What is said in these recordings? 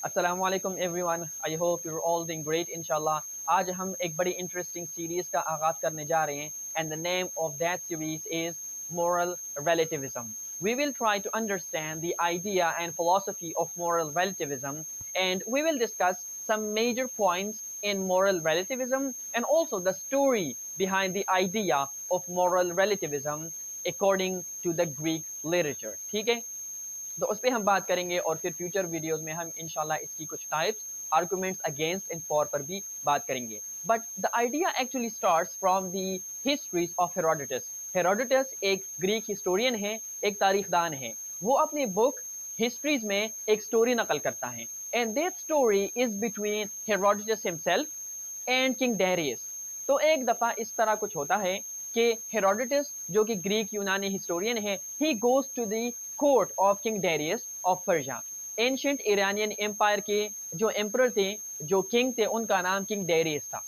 السلام علیکم every one, I hope you all doing great انشاءاللہ۔ آج ہم ایک بڑی انٹرسٹنگ سیریز کا آغاز کرنے جا رہے ہیں and the name of that series is moral relativism. We will try to understand the idea and philosophy of moral relativism, and we will discuss some major points in moral relativism and also the story behind the idea of moral relativism according to the Greek literature. ٹھیک ہے، تو اس پہ ہم بات کریں گے اور پھر فیوچر ویڈیوز میں ہم انشاءاللہ اس کی کچھ types arguments against and for پر بھی بات کریں گے. But the idea actually starts from the histories of Herodotus. Herodotus ایک گریک ہسٹورین ہے، ایک تاریخ دان ہے. وہ اپنی بک ہسٹریز میں ایک سٹوری نقل کرتا ہے and that story is between Herodotus himself and King Darius. تو ایک دفعہ اس طرح کچھ ہوتا ہے کہ ہیروڈوٹس جو کہ گریک یونانی ہسٹورین ہے، he goes to the court of King Darius of Persia. Ancient Iranian empire کے جو امپرر تھے، جو کنگ تھے، ان کا نام کنگ ڈیریس تھا.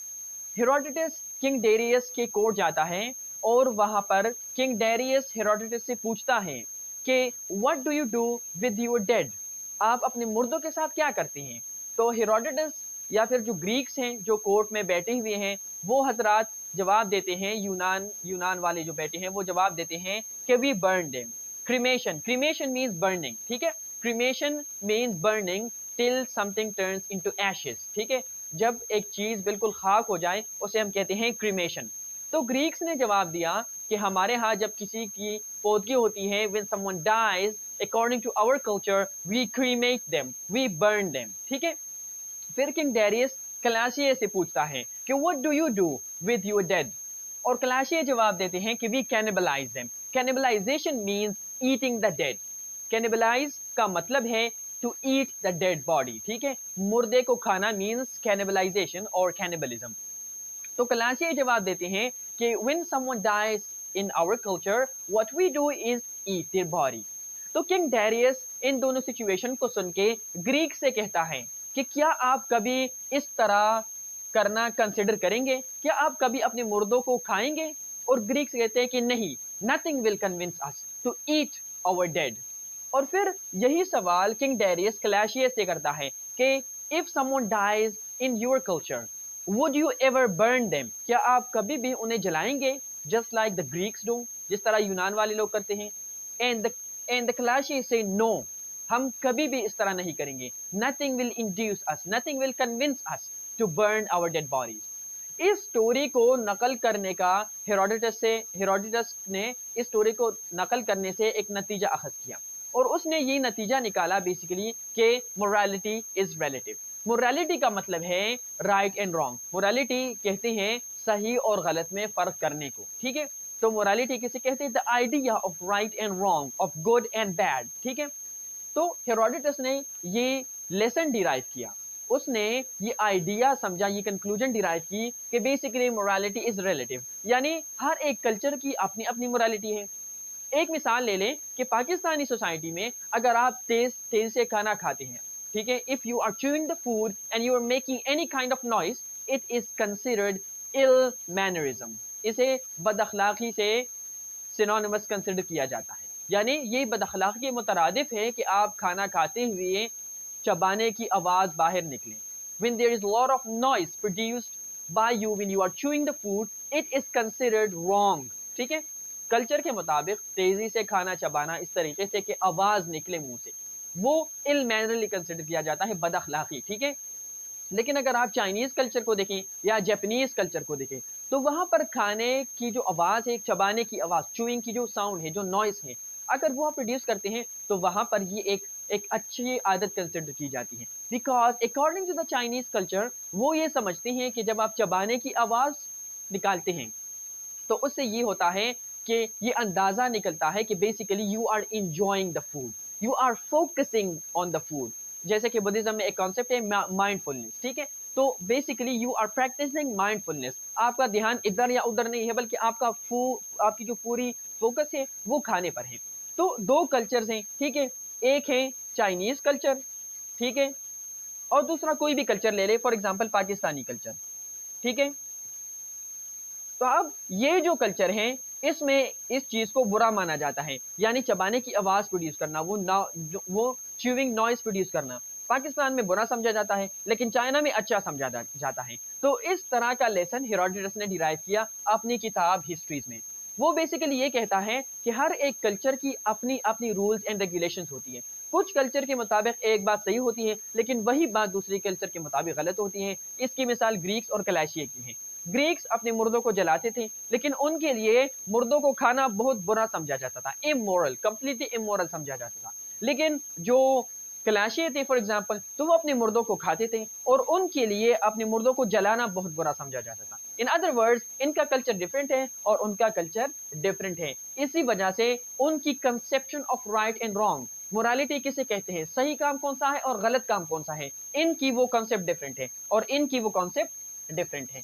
ہیروڈوٹس کنگ ڈیریس کے کورٹ جاتا ہے اور وہاں پر کنگ ڈیریس ہیروڈوٹس سے پوچھتا ہے کہ what do you do with your dead؟ آپ اپنے مردوں کے ساتھ کیا کرتے ہیں؟ تو ہیروڈوٹس یا پھر جو گریکس ہیں جو کورٹ میں بیٹھے ہوئے ہیں، وہ حضرات جواب دیتے ہیں، یونان والے جو بیٹھے ہیں وہ جواب دیتے ہیں کہ we burn them. Cremation means burning. ٹھیک ہے، cremation means burning till something turns into ashes. ٹھیک ہے، جب ایک چیز بالکل خاک ہو جائے اسے ہم کہتے ہیں cremation. تو گریکس نے جواب دیا کہ ہمارے ہاں جب کسی کی پودگی ہوتی ہے when someone dies according to our culture we cremate them, we burn them. ٹھیک ہے، پھر کنگ ڈیریس کلاشیے سے پوچھتا ہے کہ what do you do with your dead؟ اور کلاشیے جواب دیتے ہیں کہ we cannibalize them. Cannibalization means eating the dead. Cannibalize کا مطلب ہے to eat the dead body. ٹھیک ہے، مردے کو کھانا means cannibalization اور cannibalism. تو کلاشیے جواب دیتے ہیں کہ when someone dies in our culture what we do is eat their body. تو کنگ ڈیریس ان دونوں سچویشن کو سن کے گریک سے کہتا ہے کہ کیا آپ کبھی اس طرح کرنا کنسیڈر کریں گے؟ کیا آپ کبھی اپنے مردوں کو کھائیں گے؟ اور گریکس کہتے ہیں کہ نہیں، nothing will convince us to eat our dead. اور پھر یہی سوال کنگ ڈیریس کلاشیس سے کرتا ہے کہ if someone dies in your culture would you ever burn them؟ کیا آپ کبھی بھی انہیں جلائیں گے just like the Greeks do، جس طرح یونان والے لوگ کرتے ہیں؟ and the Clashes say no، ہم کبھی بھی اس طرح نہیں کریں گے. nothing will induce us، nothing will convince us to burn our dead bodies. اس سٹوری کو نقل کرنے کا ہیروڈوٹس نے اس سٹوری کو نقل کرنے سے ایک نتیجہ اخذ کیا اور اس نے یہ نتیجہ نکالا بیسیکلی کہ morality is relative. morality کا مطلب ہے right and wrong. morality کہتے ہیں صحیح اور غلط میں فرق کرنے کو. ٹھیک ہے، تو morality کسے کہتے ہیں؟ the idea of right and wrong، of good and bad. ٹھیک ہے، تو ہیروڈوٹس نے یہ لیسن ڈیرائیو کیا، اس نے یہ آئیڈیا سمجھا، یہ کنکلوژن ڈیرائیو کی کہ بیسیکلی morality is relative، یعنی ہر ایک کلچر کی اپنی اپنی morality ہے. ایک مثال لے لیں کہ پاکستانی سوسائٹی میں اگر آپ تیز سے کھانا کھاتے ہیں، ٹھیک ہے، if you are chewing the food and you are making any kind of noise it is considered ill mannerism. اسے بد اخلاقی سے سینونیمس کنسیڈر کیا جاتا ہے، یعنی یہ بد اخلاقی کے مترادف ہے کہ آپ کھانا کھاتے ہوئے چبانے کی آواز باہر نکلیں. when there is a lot of noise produced by you when you are chewing the food it is considered wrong. ٹھیک ہے، کلچر کے مطابق تیزی سے کھانا چبانا اس طریقے سے کہ آواز نکلے منہ سے، وہ ill mannerly کنسیڈر کیا جاتا ہے، بد اخلاقی. ٹھیک ہے، لیکن اگر آپ چائنیز کلچر کو دیکھیں یا جیپنیز کلچر کو دیکھیں تو وہاں پر کھانے کی جو آواز ہے، چبانے کی آواز، چوئنگ کی جو ساؤنڈ ہے، جو نوائز ہے، اگر وہ پروڈیوس کرتے ہیں تو وہاں پر یہ ایک اچھی عادت کنسیڈر کی جاتی ہے. Because according to the Chinese culture وہ یہ سمجھتے ہیں کہ جب آپ چبانے کی آواز نکالتے ہیں تو اس سے یہ ہوتا ہے کہ یہ اندازہ نکلتا ہے کہ basically you are enjoying the food, you are focusing on the food. جیسے کہ بدھزم میں ایک کانسیپٹ ہے مائنڈ فلنس. ٹھیک ہے، تو basically you are practising mindfulness. آپ کا دھیان ادھر یا ادھر نہیں ہے بلکہ آپ کی جو پوری فوکس ہے وہ کھانے پر ہے. تو دو کلچرز ہیں، ٹھیک ہے، ایک ہے چائنیز کلچر، ٹھیک ہے، اور دوسرا کوئی بھی کلچر لے لے، فار ایگزامپل پاکستانی کلچر. ٹھیک ہے، تو اب یہ جو کلچر ہیں اس میں اس چیز کو برا مانا جاتا ہے، یعنی چبانے کی آواز پروڈیوس کرنا، وہ چیونگ نوائز پروڈیوس کرنا. پاکستان میں برا سمجھا جاتا ہے لیکن چائنا میں اچھا سمجھا جاتا ہے. تو اس طرح کا لیسن ہیروڈوٹس نے ڈیرائیو کیا اپنی کتاب ہسٹریز میں. وہ بیسیکلی یہ کہتا ہے کہ ہر ایک کلچر کی اپنی اپنی رولز اینڈ ریگولیشنز ہوتی ہیں. کچھ کلچر کے مطابق ایک بات صحیح ہوتی ہے لیکن وہی بات دوسری کلچر کے مطابق غلط ہوتی ہے. اس کی مثال گریکس اور کلاشیے کی ہے. گریکس اپنے مردوں کو جلاتے تھے لیکن ان کے لیے مردوں کو کھانا بہت برا سمجھا جاتا تھا, امورل, کمپلیٹلی امورل سمجھا جاتا تھا. لیکن جو کلاشیے تھے فار ایگزامپل, تو وہ اپنے مردوں کو کھاتے تھے اور ان کے لیے اپنے مردوں کو جلانا بہت برا سمجھا جاتا تھا. ان ادر ورڈز ان کا کلچر ڈفرینٹ ہے اور ان کا کلچر ڈفرینٹ ہے. اسی وجہ سے ان کی conception of right and wrong, morality کسے کہتے ہیں, صحیح کام کون سا ہے اور غلط کام کون سا ہے, ان کی وہ کانسیپٹ ڈفرینٹ ہے اور ان کی وہ کانسیپٹ ڈفرینٹ ہے.